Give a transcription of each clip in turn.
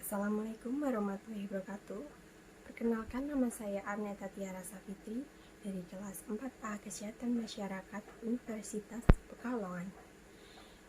Assalamualaikum warahmatullahi wabarakatuh. Perkenalkan, nama saya Arneta Tiara Safitri dari kelas 4A Kesehatan Masyarakat Universitas Pekalongan.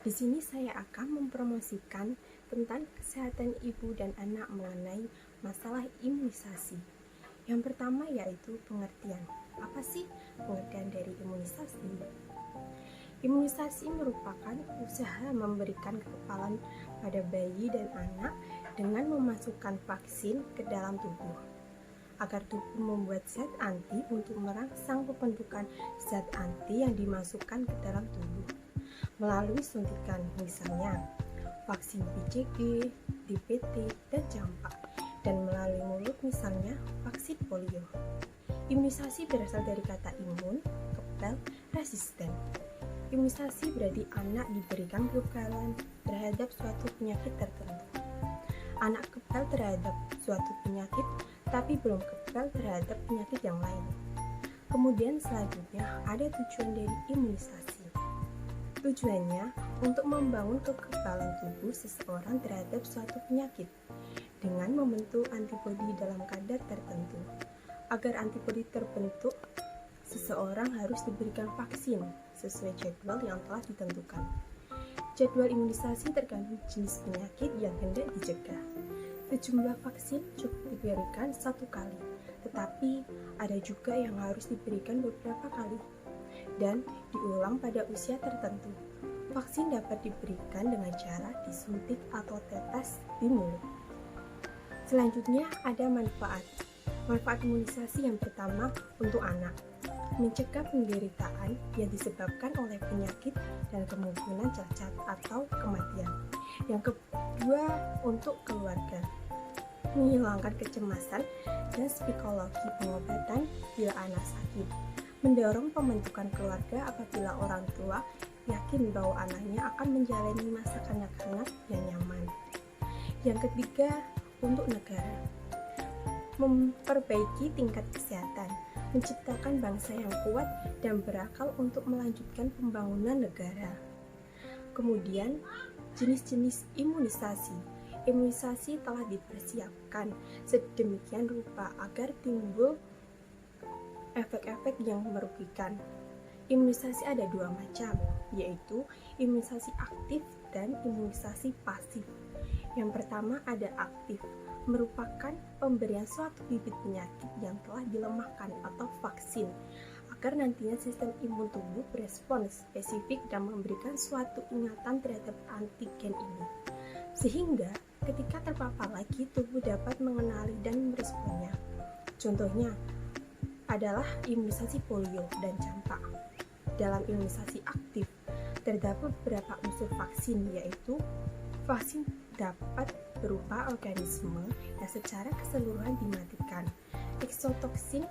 Di sini saya akan mempromosikan tentang kesehatan ibu dan anak mengenai masalah imunisasi. Yang pertama yaitu pengertian. Apa sih pengertian dari imunisasi? Imunisasi merupakan usaha memberikan kekebalan pada bayi dan anak dengan memasukkan vaksin ke dalam tubuh, agar tubuh membuat zat anti untuk merangsang pembentukan zat anti yang dimasukkan ke dalam tubuh melalui suntikan, misalnya vaksin BCG, DPT, dan campak, dan melalui mulut, misalnya vaksin polio. Imunisasi berasal dari kata imun, kebal, resisten. Imunisasi berarti anak diberikan kekebalan terhadap suatu penyakit tertentu. Anak kebal terhadap suatu penyakit, tapi belum kebal terhadap penyakit yang lain. Kemudian selanjutnya ada tujuan dari imunisasi. Tujuannya untuk membangun kekebalan tubuh seseorang terhadap suatu penyakit dengan membentuk antibodi dalam kadar tertentu. Agar antibodi terbentuk, seseorang harus diberikan vaksin sesuai jadwal yang telah ditentukan. Jadwal imunisasi tergantung jenis penyakit yang hendak dicegah. Sejumlah vaksin cukup diberikan satu kali, tetapi ada juga yang harus diberikan beberapa kali dan diulang pada usia tertentu. Vaksin dapat diberikan dengan cara disuntik atau tetes di mulut. Selanjutnya ada manfaat. Manfaat imunisasi yang pertama untuk anak, mencegah penderitaan yang disebabkan oleh penyakit dan kemungkinan cacat atau kematian. Yang kedua untuk keluarga, menghilangkan kecemasan dan psikologi pengobatan bila anak sakit, mendorong pembentukan keluarga apabila orang tua yakin bahwa anaknya akan menjalani masa kanak-kanak yang nyaman. Yang ketiga untuk negara, memperbaiki tingkat kesehatan, menciptakan bangsa yang kuat dan berakal untuk melanjutkan pembangunan negara. Kemudian, jenis-jenis imunisasi. Imunisasi telah dipersiapkan sedemikian rupa agar timbul efek-efek yang merugikan. Imunisasi ada dua macam, yaitu imunisasi aktif dan imunisasi pasif. Yang pertama ada aktif, merupakan pemberian suatu bibit penyakit yang telah dilemahkan atau vaksin, agar nantinya sistem imun tubuh berespons spesifik dan memberikan suatu ingatan terhadap antigen ini, sehingga ketika terpapar lagi tubuh dapat mengenali dan meresponnya. Contohnya adalah imunisasi polio dan campak. Dalam imunisasi aktif terdapat beberapa unsur vaksin, yaitu vaksin dapat berupa organisme yang secara keseluruhan dimatikan, eksotoksin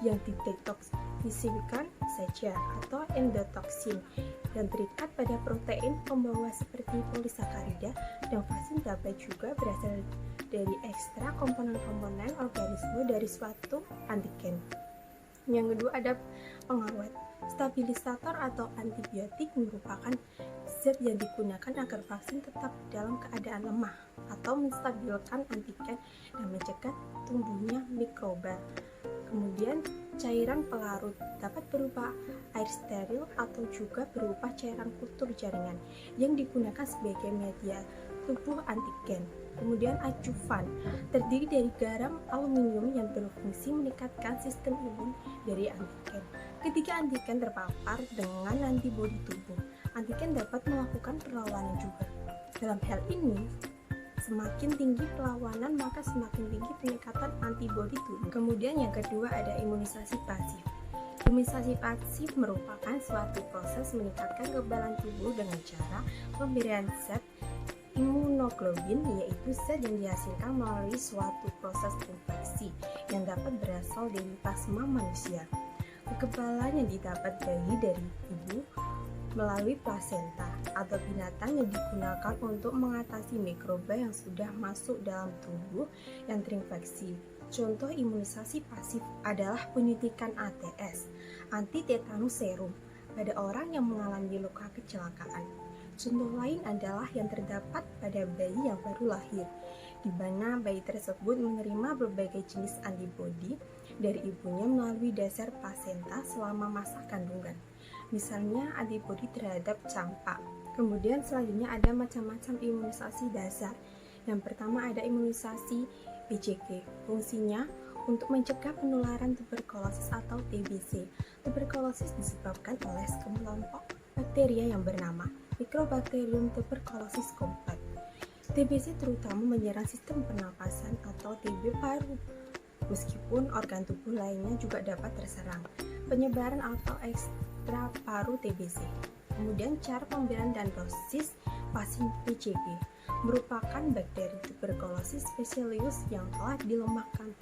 yang didetoksifikan saja, atau endotoksin yang terikat pada protein pembawa seperti polisakarida, dan vaksin dapat juga berasal dari ekstra komponen-komponen organisme dari suatu antigen. Yang kedua ada pengawet. Stabilisator atau antibiotik merupakan zat yang digunakan agar vaksin tetap dalam keadaan lemah atau menstabilkan antigen dan mencegah tumbuhnya mikroba. Kemudian cairan pelarut dapat berupa air steril atau juga berupa cairan kultur jaringan yang digunakan sebagai media tubuh antigen. Kemudian adjuvan terdiri dari garam aluminium yang berfungsi meningkatkan sistem imun dari antigen. Ketika antigen terpapar dengan antibodi tubuh, antigen dapat melakukan perlawanan juga. Dalam hal ini, semakin tinggi perlawanan maka semakin tinggi peningkatan antibodi tubuh. Kemudian yang kedua ada imunisasi pasif. Imunisasi pasif merupakan suatu proses meningkatkan kekebalan tubuh dengan cara pemberian zat imunoglobulin, yaitu zat yang dihasilkan melalui suatu proses infeksi yang dapat berasal dari plasma manusia. Kekebalan yang didapat bayi dari ibu melalui plasenta atau binatang yang digunakan untuk mengatasi mikroba yang sudah masuk dalam tubuh yang terinfeksi. Contoh imunisasi pasif adalah penyuntikan ATS, anti tetanus serum, pada orang yang mengalami luka kecelakaan. Contoh lain adalah yang terdapat pada bayi yang baru lahir, di mana bayi tersebut menerima berbagai jenis antibodi dari ibunya melalui dasar plasenta selama masa kandungan. Misalnya antibodi terhadap campak. Kemudian selanjutnya ada macam-macam imunisasi dasar. Yang pertama ada imunisasi BCG. Fungsinya untuk mencegah penularan tuberkulosis atau TBC. Tuberkulosis disebabkan oleh sekelompok bakteria yang bernama Mycobacterium tuberculosis complex. TBC terutama menyerang sistem pernapasan atau TB paru, meskipun organ tubuh lainnya juga dapat terserang. Penyebaran atau ekstra paru TBC. Kemudian cara pemberian dan dosis vaksin BCG merupakan bakteri tuberkulosis spesialis yang telah dilemahkan.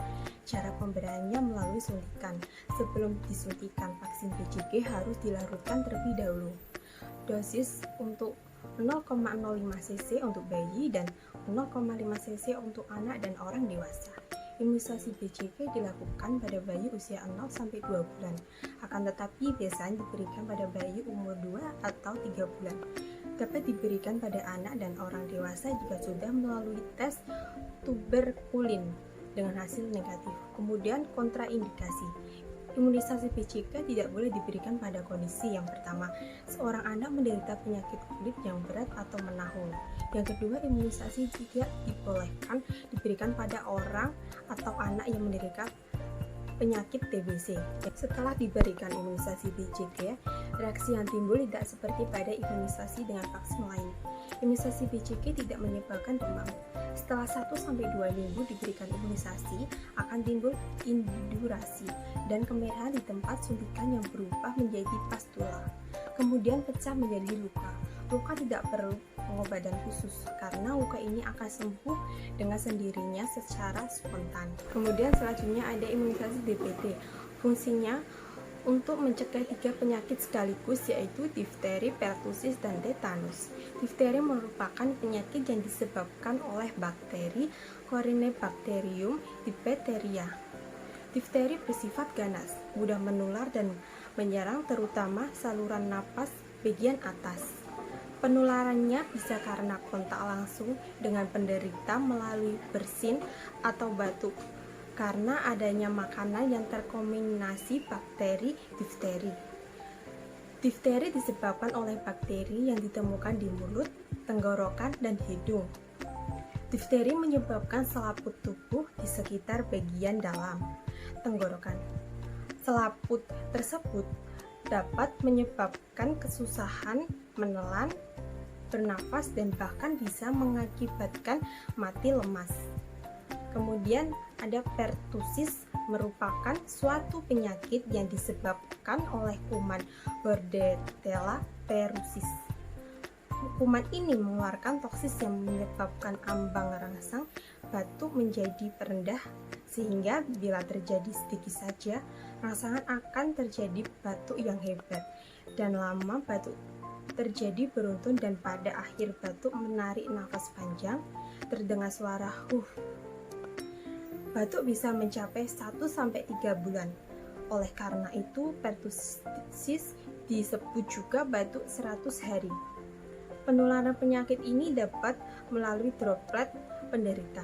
Cara pemberiannya melalui suntikan. Sebelum disuntikan vaksin BCG harus dilarutkan terlebih dahulu. Dosis untuk 0,05 cc untuk bayi dan 0,5 cc untuk anak dan orang dewasa. Imunisasi BCG dilakukan pada bayi usia 0-2 bulan, akan tetapi biasanya diberikan pada bayi umur 2 atau 3 bulan. Dapat diberikan pada anak dan orang dewasa jika sudah melalui tes tuberkulin dengan hasil negatif. Kemudian kontraindikasi. Imunisasi BCG tidak boleh diberikan pada kondisi yang pertama, seorang anak menderita penyakit kulit yang berat atau menahun. Yang kedua, imunisasi tidak dibolehkan diberikan pada orang atau anak yang menderita penyakit TBC. Setelah diberikan imunisasi BCG, reaksi yang timbul tidak seperti pada imunisasi dengan vaksin lain. Imunisasi BCG tidak menyebabkan demam. Setelah 1-2 minggu diberikan imunisasi, akan timbul indurasi dan kemerahan di tempat suntikan yang berubah menjadi pastula. Kemudian pecah menjadi luka. Luka tidak perlu pengobatan khusus karena luka ini akan sembuh dengan sendirinya secara spontan. Kemudian selanjutnya ada imunisasi DPT. Fungsinya untuk mencegah 3 penyakit sekaligus, yaitu difteri, pertusis, dan tetanus. Difteri merupakan penyakit yang disebabkan oleh bakteri Corynebacterium diphtheria. Difteri bersifat ganas, mudah menular dan menyerang terutama saluran napas bagian atas. Penularannya bisa karena kontak langsung dengan penderita melalui bersin atau batuk, karena adanya makanan yang terkontaminasi bakteri difteri. Difteri disebabkan oleh bakteri yang ditemukan di mulut, tenggorokan, dan hidung. Difteri menyebabkan selaput tubuh di sekitar bagian dalam tenggorokan. Selaput tersebut dapat menyebabkan kesusahan menelan, bernafas, dan bahkan bisa mengakibatkan mati lemas. Kemudian ada pertusis, merupakan suatu penyakit yang disebabkan oleh kuman Bordetella pertussis. Kuman ini mengeluarkan toksis yang menyebabkan ambang rangsang batuk menjadi perendah, sehingga bila terjadi sedikit saja rangsangan akan terjadi batuk yang hebat, dan lama batuk terjadi beruntun, dan pada akhir batuk menarik nafas panjang, terdengar suara Batuk bisa mencapai 1-3 bulan. Oleh karena itu, pertussis disebut juga batuk 100 hari. Penularan penyakit ini dapat melalui droplet penderita.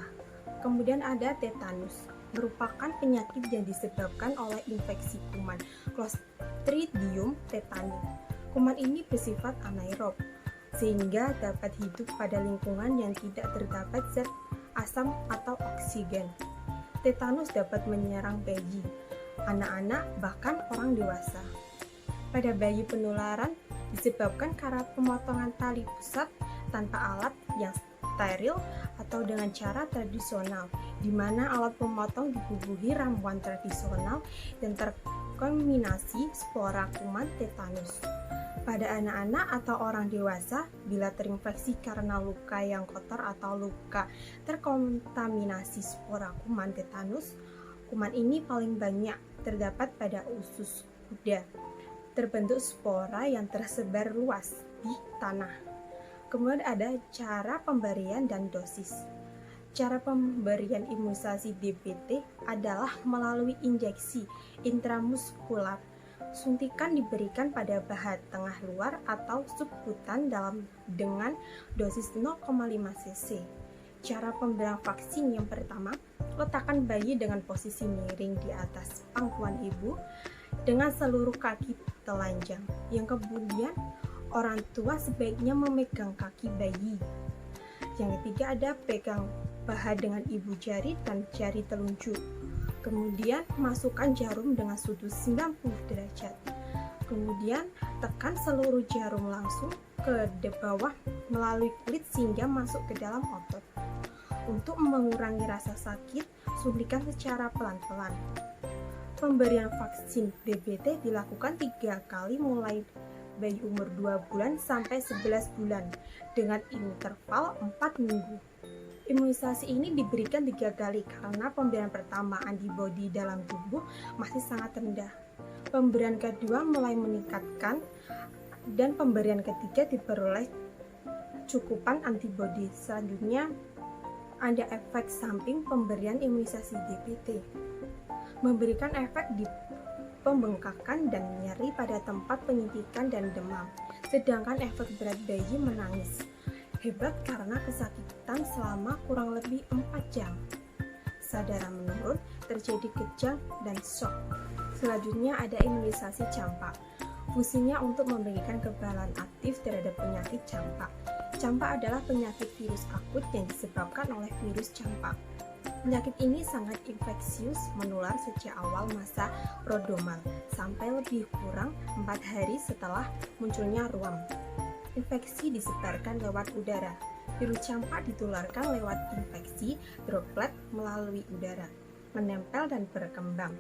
Kemudian ada tetanus, merupakan penyakit yang disebabkan oleh infeksi kuman Clostridium tetani. Kuman ini bersifat anaerob, sehingga dapat hidup pada lingkungan yang tidak terdapat zat asam atau oksigen. Tetanus dapat menyerang bayi, anak-anak, bahkan orang dewasa. Pada bayi, penularan disebabkan karena pemotongan tali pusat tanpa alat yang steril atau dengan cara tradisional, di mana alat pemotong dibubuhi ramuan tradisional yang terkontaminasi spora kuman tetanus. Pada anak-anak atau orang dewasa, bila terinfeksi karena luka yang kotor atau luka terkontaminasi spora kuman tetanus, kuman ini paling banyak terdapat pada usus kuda. Terbentuk spora yang tersebar luas di tanah. Kemudian ada cara pemberian dan dosis. Cara pemberian imunisasi DPT adalah melalui injeksi intramuskular Suntikan diberikan pada bahan tengah luar atau subkutan dengan dosis 0,5 cc. Cara pemberian vaksin yang pertama, letakkan bayi dengan posisi miring di atas pangkuan ibu dengan seluruh kaki telanjang. Yang kemudian, orang tua sebaiknya memegang kaki bayi. Yang ketiga ada pegang paha dengan ibu jari dan jari telunjuk. Kemudian masukkan jarum dengan sudut 90 derajat. Kemudian tekan seluruh jarum langsung ke bawah melalui kulit sehingga masuk ke dalam otot. Untuk mengurangi rasa sakit, suntikan secara pelan-pelan. Pemberian vaksin DBT dilakukan 3 kali mulai bayi umur 2 bulan sampai 11 bulan dengan interval 4 minggu. Imunisasi ini diberikan 3 kali karena pemberian pertama antibodi dalam tubuh masih sangat rendah. Pemberian kedua mulai meningkatkan dan pemberian ketiga diperoleh cukupan antibodi. Selanjutnya ada efek samping pemberian imunisasi DBT. Memberikan efek di pembengkakan dan nyeri pada tempat penyuntikan dan demam. Sedangkan efek berat bayi menangis. Hebat karena kesakitan selama kurang lebih 4 jam. Kesadaran menurun, terjadi kejang dan shock. Selanjutnya ada imunisasi campak. Fungsinya untuk memberikan kekebalan aktif terhadap penyakit campak. Campak adalah penyakit virus akut yang disebabkan oleh virus campak. Penyakit ini sangat infeksius, menular sejak awal masa prodromal sampai lebih kurang 4 hari setelah munculnya ruam. Infeksi disebarkan lewat udara. Virus campak ditularkan lewat infeksi droplet melalui udara, menempel dan berkembang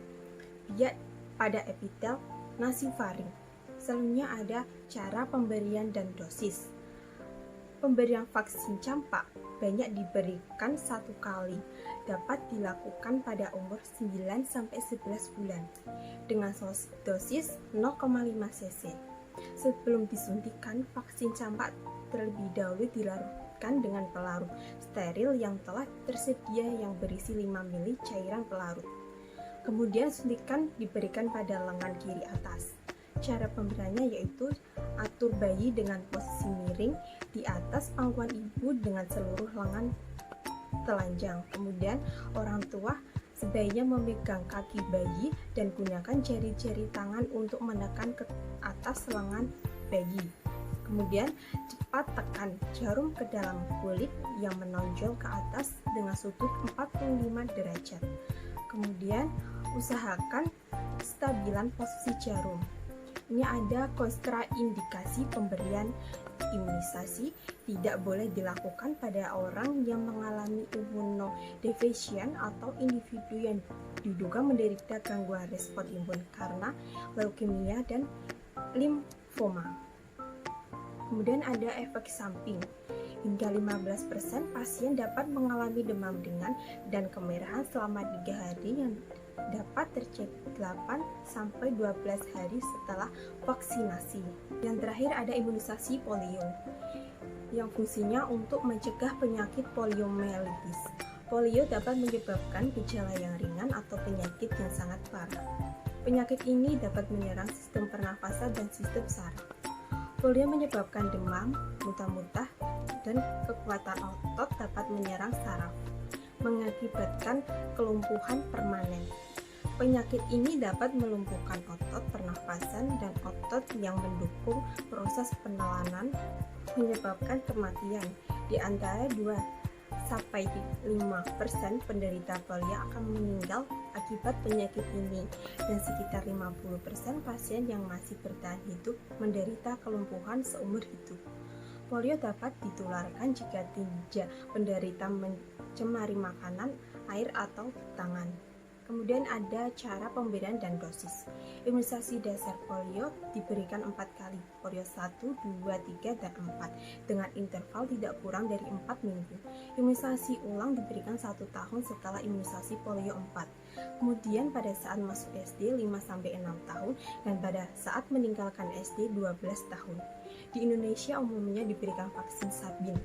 biak pada epitel nasofaring. Selanjutnya ada cara pemberian dan dosis. Pemberian vaksin campak banyak diberikan 1 kali, dapat dilakukan pada umur 9-11 bulan dengan dosis 0,5 cc. Sebelum disuntikan, vaksin campak terlebih dahulu dilarutkan dengan pelarut steril yang telah tersedia yang berisi 5 ml cairan pelarut. Kemudian suntikan diberikan pada lengan kiri atas. Cara pemberiannya yaitu atur bayi dengan posisi miring di atas pangkuan ibu dengan seluruh lengan telanjang. Kemudian orang tua sebaiknya memegang kaki bayi dan gunakan jari-jari tangan untuk menekan ke atas lengan bayi. Kemudian cepat tekan jarum ke dalam kulit yang menonjol ke atas dengan sudut 45 derajat. Kemudian usahakan stabilan posisi jarum. Ini ada kontraindikasi pemberian imunisasi. Tidak boleh dilakukan pada orang yang mengalami immunodeficient atau individu yang diduga menderita gangguan respon imun karena leukemia dan limfoma. Kemudian ada efek samping. Hingga 15% pasien dapat mengalami demam ringan dan kemerahan selama 3 hari yang dapat terjadi 8-12 hari setelah vaksinasi. Yang terakhir ada imunisasi polio yang fungsinya untuk mencegah penyakit poliomyelitis. Polio dapat menyebabkan gejala yang ringan atau penyakit yang sangat parah. Penyakit ini dapat menyerang sistem pernafasan dan sistem saraf. Polio menyebabkan demam, muntah-muntah, dan kekuatan otot dapat menyerang saraf, mengakibatkan kelumpuhan permanen. Penyakit ini dapat melumpuhkan otot pernafasan dan otot yang mendukung proses penelangan, menyebabkan kematian. Di antara 2-5% penderita polio akan meninggal akibat penyakit ini, dan sekitar 50% pasien yang masih bertahan hidup menderita kelumpuhan seumur hidup. Polio dapat ditularkan jika penderita mencemari makanan, air, atau tangan. Kemudian ada cara pemberian dan dosis. Imunisasi dasar polio diberikan 4 kali, polio 1, 2, 3, dan 4, dengan interval tidak kurang dari 4 minggu. Imunisasi ulang diberikan 1 tahun setelah imunisasi polio 4. Kemudian pada saat masuk SD 5-6 tahun dan pada saat meninggalkan SD 12 tahun. Di Indonesia umumnya diberikan vaksin Sabin.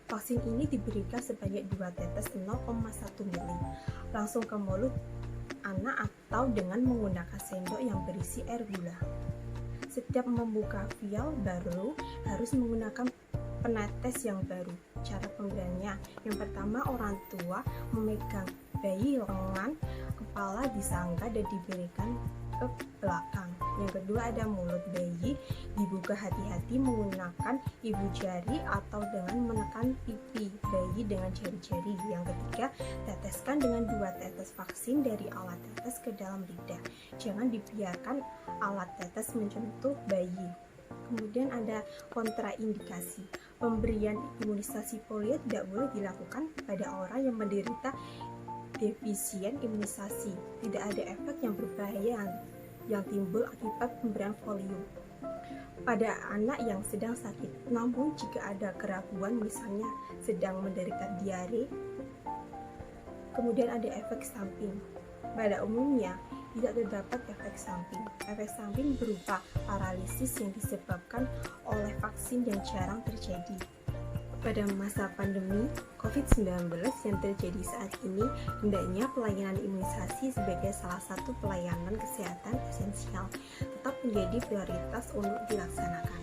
Vaksin ini diberikan sebanyak 2 tetes 0,1 mili langsung ke mulut anak atau dengan menggunakan sendok yang berisi air gula. Setiap membuka vial baru harus menggunakan penetes yang baru. Cara pemberiannya, yang pertama orang tua memegang bayi lengan, kepala disangga dan diberikan ke belakang. Yang kedua ada mulut bayi, dibuka hati-hati menggunakan ibu jari atau dengan menekan pipi bayi dengan jari-jari. Yang ketiga, teteskan dengan 2 tetes vaksin dari alat tetes ke dalam lidah. Jangan dibiarkan alat tetes menyentuh bayi. Kemudian ada kontraindikasi. Pemberian imunisasi polio tidak boleh dilakukan pada orang yang menderita defisien imunisasi. Tidak ada efek yang berbahaya yang timbul akibat pemberian polio pada anak yang sedang sakit. Namun jika ada keraguan, misalnya sedang menderita diare, kemudian ada efek samping. Pada umumnya tidak terdapat efek samping. Efek samping berupa paralisis yang disebabkan oleh vaksin yang jarang terjadi. Pada masa pandemi COVID-19 yang terjadi saat ini, hendaknya pelayanan imunisasi sebagai salah satu pelayanan kesehatan esensial tetap menjadi prioritas untuk dilaksanakan.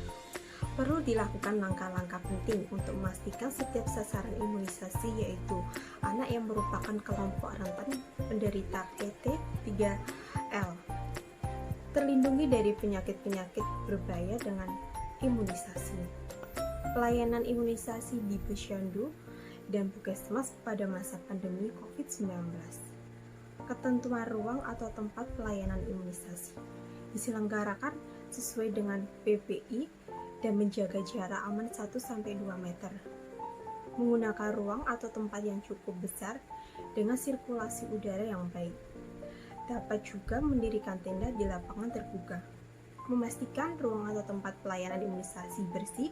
Perlu dilakukan langkah-langkah penting untuk memastikan setiap sasaran imunisasi, yaitu anak yang merupakan kelompok rentan penderita PT3L, terlindungi dari penyakit-penyakit berbahaya dengan imunisasi. Pelayanan imunisasi di Posyandu dan Puskesmas pada masa pandemi COVID-19. Ketentuan ruang atau tempat pelayanan imunisasi diselenggarakan sesuai dengan PPI dan menjaga jarak aman 1-2 meter. Menggunakan ruang atau tempat yang cukup besar dengan sirkulasi udara yang baik. Dapat juga mendirikan tenda di lapangan terbuka. Memastikan ruang atau tempat pelayanan imunisasi bersih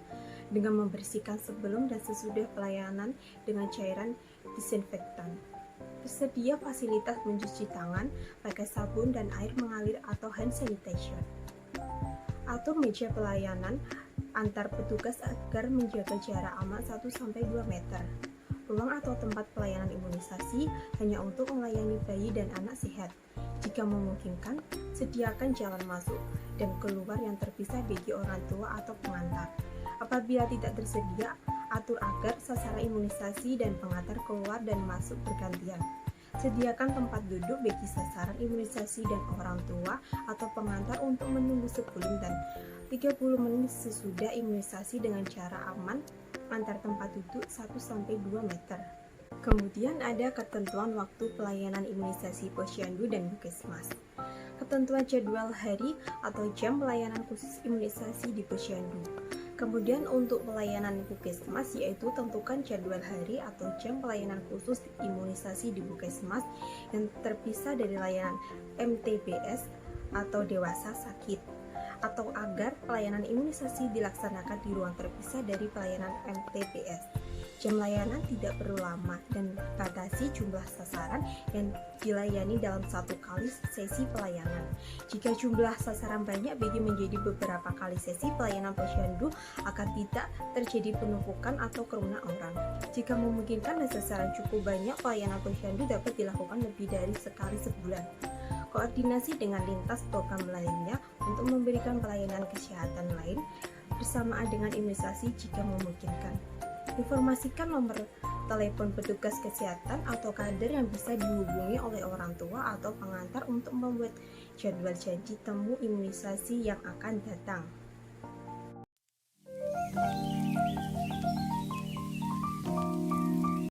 dengan membersihkan sebelum dan sesudah pelayanan dengan cairan disinfektan. Tersedia fasilitas mencuci tangan pakai sabun dan air mengalir atau hand sanitizer. Atur meja pelayanan antar petugas agar menjaga jarak aman 1-2 meter. Ruang atau tempat pelayanan imunisasi hanya untuk melayani bayi dan anak sehat. Jika memungkinkan, sediakan jalan masuk dan keluar yang terpisah bagi orang tua atau pengantar. Apabila tidak tersedia, atur agar sasaran imunisasi dan pengantar keluar dan masuk bergantian. Sediakan tempat duduk bagi sasaran imunisasi dan orang tua atau pengantar untuk menunggu sebelum dan 30 menit sesudah imunisasi dengan cara aman antar tempat duduk 1-2 meter. Kemudian ada ketentuan waktu pelayanan imunisasi Posyandu dan Puskesmas. Ketentuan jadwal hari atau jam pelayanan khusus imunisasi di Posyandu. Kemudian untuk pelayanan Puskesmas, yaitu tentukan jadwal hari atau jam pelayanan khusus imunisasi di Puskesmas yang terpisah dari layanan MTBS atau dewasa sakit, atau agar pelayanan imunisasi dilaksanakan di ruang terpisah dari pelayanan MTBS. Jam layanan tidak perlu lama dan batasi jumlah sasaran yang dilayani dalam satu kali sesi pelayanan. Jika jumlah sasaran banyak, bagi menjadi beberapa kali sesi pelayanan Posyandu agar tidak terjadi penumpukan atau kerumunan orang. Jika memungkinkan dan sasaran cukup banyak, pelayanan Posyandu dapat dilakukan lebih dari sekali sebulan. Koordinasi dengan lintas program lainnya untuk memberikan pelayanan kesehatan lain bersamaan dengan imunisasi jika memungkinkan. Informasikan nomor telepon petugas kesehatan atau kader yang bisa dihubungi oleh orang tua atau pengantar untuk membuat jadwal janji temu imunisasi yang akan datang.